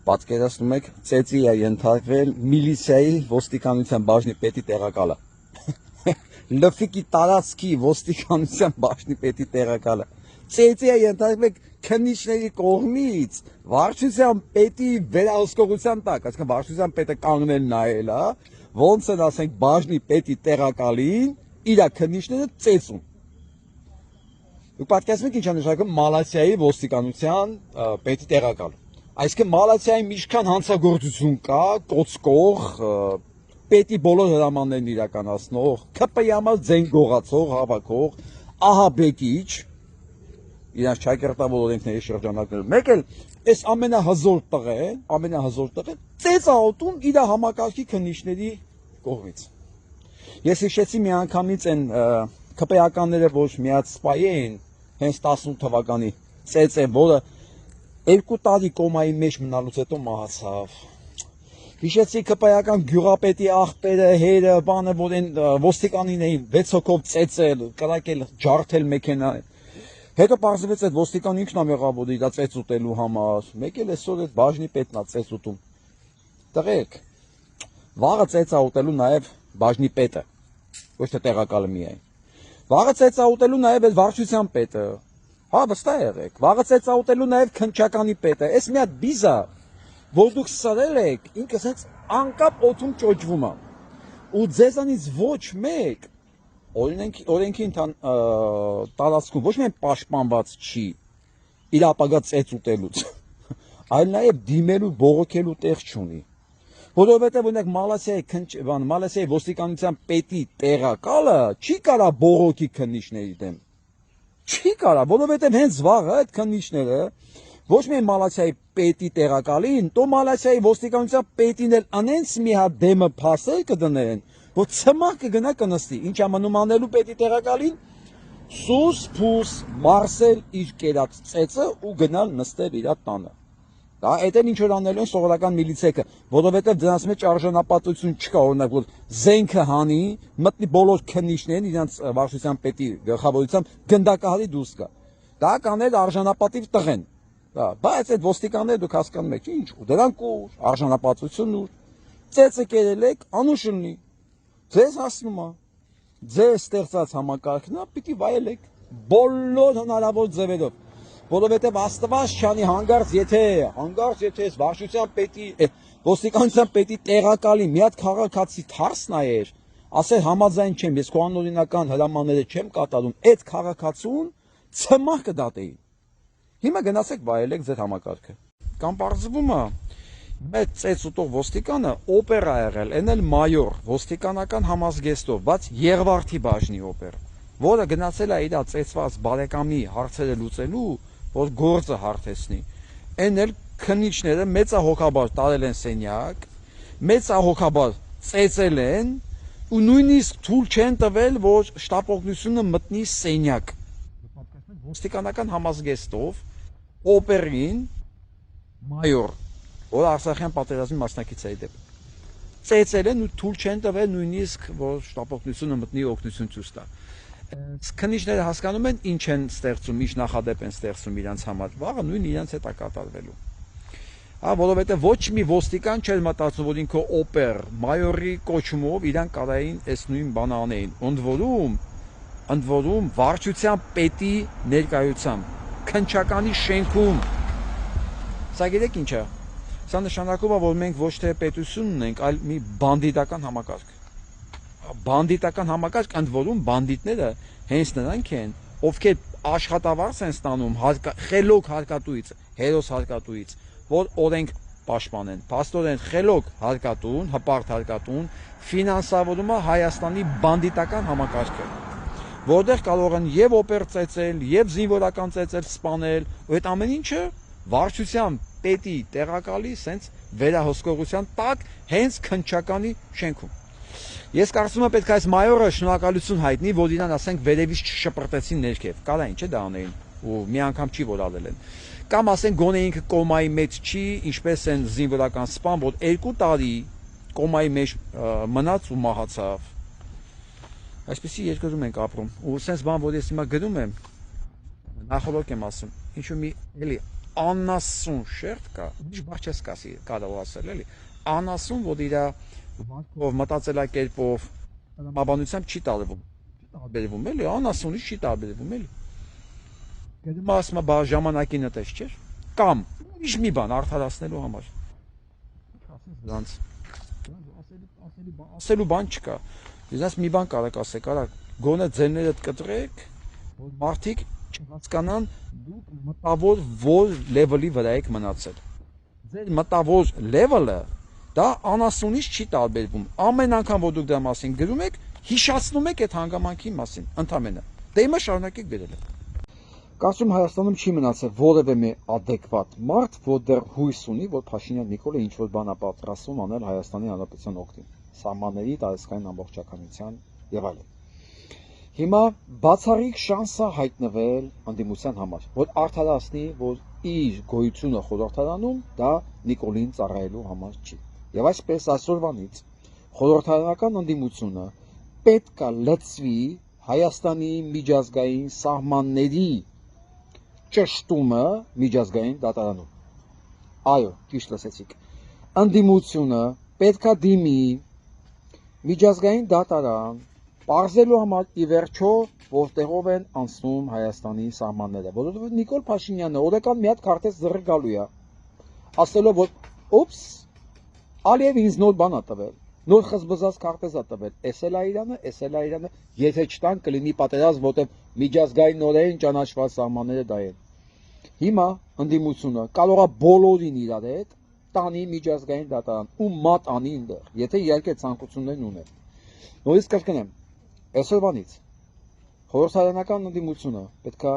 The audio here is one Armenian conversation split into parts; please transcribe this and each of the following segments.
Պատկերացնում եք, ծեծի է ենթարկվել միլիցիայի ոստիկանության բաժնի պետի տեղակալը։ Լֆիկի տարածքի ոստիկանության բաժնի պետի տեղակալը։ Ծեծի է ենթարկվել քննիչների կողմից վարչության պետի վերահսկողության տակ, այսինքն վարչության պետը կանգնել նայել, ոնց են ասենք բաժնի պետի տեղակալին իր քննիչները ծեծում։ Դուք պատկերացնում եք ինչ է նշանակում Մալազիայի ոստիկանության պետի տեղակալը։ Այսինքն Մալազիայում ինչքան հանցագործություն կա, կոծկող, պետի բոլոր հրամաններն իրականացնող, ՔՊ-յամա ձեն գողացող, հավաքող, ահաբեկիչ, իրանց ճակերտավոր օրենքների շրջանակներում, մեկ էլ այս ամենահզոր տղեն ծեծ աղոտում իր համակարգի քննիչների կողմից։ Ես հիշեցի մի անգամից են ՔՊ-ականները, որ միած սպայի էին, հենց 18 թվականի ծեծ է, որը 2 տարի կոմայի մեջ մնալուց հետո մահացավ։ Հիշեցի ԿՊ-ական գյուղապետի աղբերը, հերը, բանը, որ են ոստիկանին էին 6 հոգով ծեծել, կրակել, ջարդել մեքենա։ Հետո պարզվեց այդ ոստիկան ինքն է մեղավոր իր ծեծ ուտելու համար։ Մեկ էլ այսօր այդ բաժնի պետն է ծեծ ուտում։ Տղեկ, վաղը ծեծ է ուտելու նաև բաժնի պետը, ոչ թե տեղակալը միայն։ Վաղը ծեծ է ուտելու նաև այդ վարչության պետը։ Հա, վստահ եղեք, վաղը ծեծ է ուտելու նաև քննչականի պետը։ Այս մի հատ բիզա, որ դուք սրել եք, ինքը ասենց անկապ օդում ճոճվում է։ Ու ձեզանից ոչ մեկ օրենքի տարածքում ոչ միայն պաշտպանված չի իր ապագա ծեծ ուտելուց, այլ նաև դիմելու, բողոքելու տեղ չունի։ Որովհետև օրինակ Մալազիայի ոստիկանության պետի տեղակալը չի կարա բողոքի քննիչների դեմ։ Չի կարա, որովհետև հենց վաղը այդ քննիչները ոչ միայն Մալազիայի պետի տեղակալին, տո Մալազիայի ոստիկանության պետին էլ անենց մի հատ դեմը փասել կդնեն, որ ցմահ կգնա կնստի։ Ինչ է մնում անելու պետի տեղակալին, սուս փուս մարսել իր կերած ծեծը ու գնալ նստել իր տանը։ Դա այդ էլ ինչ որ անելու են սովորական միլիցեքը, որովհետև դրանց մեջ արժանապատվություն չկա, օրինակ որ զենքը հանի, մտնի բոլոր քննիչներին իրանց վարչության պետի գլխավորությամբ գնդակահարի դուրս գա։ Դա կանել արժանապատիվ տղեն։ Բայց այդ ոստիկանները դուք հասկանում եք, ինչ, դրանք ուր, արժանապատվություն ուր, ծեծը կերել եք, անուշնի, ձեզ հասնում է, ձեզ ստեղծած համակարգն է, պիտի վայելեք, բոլոր հնարավոր ձևերով, որովհետև Աստված չանի հանգարց եթե այս վարչության պետի, ոստիկանության պետի տեղակալի մի հատ քաղաքացի թարս նայեր, ասեր համաձայն չեմ, ես քո անօրինական հրամանները չեմ կատարում, այդ քաղաքացուն ցմահ կդատեին։ Հիմա գնացեք վայելեք ձեր համակարգը։ Կամ պարզվում է, մեծ ծեծ ուտող ոստիկանը օպերա եղել, այն էլ մայոր, ոստիկանական համազգեստով, բայց Եղվարդի բաժնի օպեր, որը գնացել է իր ծեծված բարեկամի հարցերը լուծելու, որ գործը հարթեցնի։ Այն էլ քննիչները մեծահոգաբար տարել են սենյակ, մեծահոգաբար ծեծել են ու նույնիսկ թույլ չեն տվել, որ շտապօգնությունը մտնի սենյակ։ Ոստիկանական համազգեստով օպերին մայոր, որ Արցախյան պատերազմի մասնակից է դեպ, ծեծել են ու թույլ չեն տվել նույնիսկ, որ շտապօգնությունը մտնի օգնություն ցույց տա։ Քննիչները հասկանում են ինչ են ստեղծում, ինչ նախադեպ են ստեղծում իրանց համար, վաղը նույն իրանց հետ է կատարվելու։ Որովհետև ոչ մի ոստիկան չէր մտածում, որ ինքը օպեր, մայորի կոչումով իրան կարային այս նույն բանը անեին, ընդ որում վարչության պետի ներկայությամբ, քննչականի շենքում։ Սա գիտեք ինչ է։ Սա նշանակում է, որ մենք ոչ թե պետություն ունենք, այլ մի բանդիտական համակարգ։ Բանդիտական համակարգ, ընդ որում բանդիտները հենց նրանք են, ովքեր աշխատավարձ են ստանում խելոք հարկատուից, հերոս հարկատուից, որ օրենք պաշտպանեն։ Փաստորեն խելոք հարկատուն, հպարտ հարկատուն ֆինանսավորում է Հայաստանի բանդիտական համակարգը, որտեղ կարող են եւ օպեր ծեծել, եւ զինվորական ծեծել, սպանել, ու այդ ամեն ինչը վարչության պետի տեղակալի սենց վերահսկողության տակ հենց քննչականի շենքում։ Ես կարծում եմ պետք է այս մայորը շնորհակալություն հայտնի, որ իրան ասենք վերևից չշպրտեցին ներքև, կարա ինչ է դա անեին ու մի անգամ չի որ արել են։ Կամ ասենք գոնե ինքը կոմայի մեջ չի, ինչպես են զինվորական սպան, որ 2 տարի կոմայի մեջ մնաց ու մահացավ։ Այսպեսի երկրում ենք ապրում։ Ու սենց բան, որ ես հիմա գրում եմ, նախորդ եմ ասում, ինչու մի էլի անասուն շերտ կա, ինչ բառ չես կարող ասել էլի, անասուն, որ իր վանքով, մտածելակերպով, տրամաբանությամբ չի տարբերվում էլի, անասունից չի տարբերվում էլի։ Գնում ասում բա ժամանակի նտես չէր, կամ ուրիշ մի բան արդարացնելու համար։ Դրանց ասելու բան չկա։ Դրանց մի բան կարեք ասեք, կարակ գոնե ձերներդ կտրեք, որ մարդիկ չհասկանան դուք մտավոր որ լեվելի վրա եք մնացել։ Ձեր մտավոր լեվելը դա անասունից չի տարբերվում։ Ամեն անգամ որ դուք դրա մասին գրում եք, հիշացնում եք այդ հանգամանքի մասին, ընդամենը։ Դե հիմա շարունակեք գրել։ Կարծում Հայաստանում չի մնացել որևէ մի adekvat մարդ, որ դեռ հույս ունի, որ Փաշինյան Նիկոլը ինչ-որ բան է պատրաստում անել Հայաստանի Հանրապետության օգտին, սահմանների, տարածքային ամբողջականության եւ այլն։ Հիմա բացառիկ շանս է հայտնվել ընդդիմության համար, որ արդարացնի, որ իր գոյությունը խորհրդարանում դա Նիկոլին ծառայելու համար չի։ Եվ այսպես այսօրվանից խորհրդարանական ընդդիմությունը պետք է լծվի Հայաստանի միջազգային սահմանների ճշտումը միջազգային դատարանում։ Այո, ճիշտ լսեցիք։ Ընդդիմությունը պետք է դիմի միջազգային դատարան, պարզելու համար ի վերջո որտեղով են անցնում Հայաստանի սահմանները, որովհետև Նիկոլ Փաշինյանը օրական մի հատ քարտեզ ձեռը գալու է, ասելով որ օպս, Ալիևը ինձ նոր բան է տվել, նոր խզբզած քարտեզ է տվել, էս էլ է Իրանը, եթե չտան կլինի պատերազմ, որտեղ միջազգայինորեն ճանաչված սահմանները դա են։ Հիմա ընդդիմությունը կարող է բոլորին իրար հետ տանի միջազգային դատարան ու մատ անի այնտեղ, եթե իհարկե ցանկություններն ունեն։ Նորից կրկնեմ, այսօրվանից խորհրդարանական ընդդիմությունը պետք է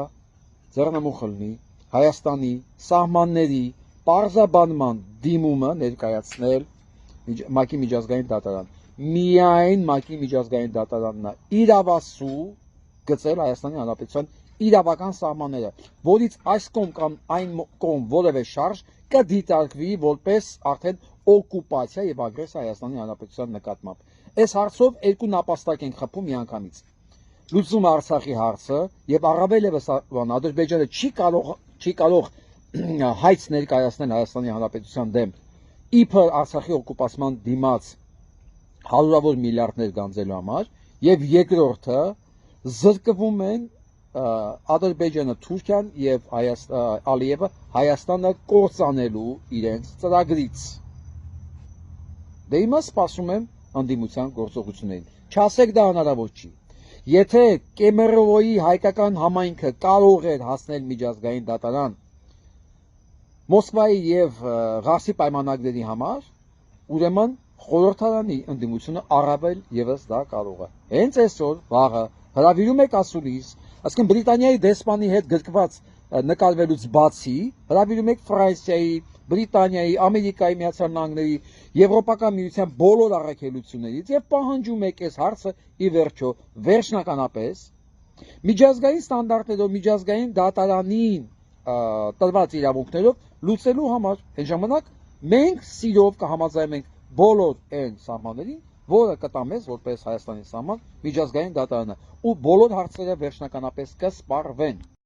ձեռնամուխ լինի Հայաստանի սահմանների պարզաբանման դիմումը ներկայացնել ՄԱԿ-ի միջազգային դատարան։ Միայն ՄԱԿ-ի միջազգային դատարանն է իրավասու գծել Հայաստանի Հանրապետության իրավական սահմանները, որից այս կողմ կամ այն կողմ որևէ շարժ կդիտարկվի որպես արդեն օկուպացիա եւ ագրեսիա Հայաստանի Հանրապետության նկատմամբ։ Այս հարցով երկու նապաստակ են խփում միանգամից։ Լուծում Արցախի հարցը եւ առավել եւս Ադրբեջանը չի կարող հայց ներկայացնել Հայաստանի Հանրապետության դեմ իբր Արցախի օկուպացման դիմաց հարյուրավոր միլիարդներ գանձելու համար եւ երկրորդը զրկվում են Ադրբեջանը, Թուրքիան եւ Ալիևը Հայաստանը կործանելու իրենց ծրագրից։ Դե հիմա սպասում եմ ընդդիմության գործողություններին։ Չասեք դա հնարավոր չի։ Եթե Կեմերովոյի հայկական համայնքը կարող էր հասնել միջազգային դատարան Մոսկվայի եւ Ղարսի պայմանագրերի համար, ուրեմն խորհրդարանի ընդդիմությունը առավել եւս դա կարող է։ Հենց այսօր վաղը հրավիրում եք ասուլիս, ասկին Բրիտանիայի դեսպանի հետ գրկված նկարվելուց բացի, հրավիրում եք Ֆրանսիայի, Բրիտանիայի, Ամերիկայի Միացյալ Նահանգների, Եվրոպական միության բոլոր առաքելություններից եւ պահանջում եք այս հարցը ի վերջո վերջնականապես միջազգային ստանդարտներով, միջազգային դատարանին տրված իրավունքներով լուծելու համար։ Այն ժամանակ մենք սիրով կհամաձայնենք բոլոր այն սահմաններին, որը կտա մեզ որպես Հայաստանի սահման միջազգային դատարանը, ու բոլոր հարցերը վերջնականապես կսպառվեն։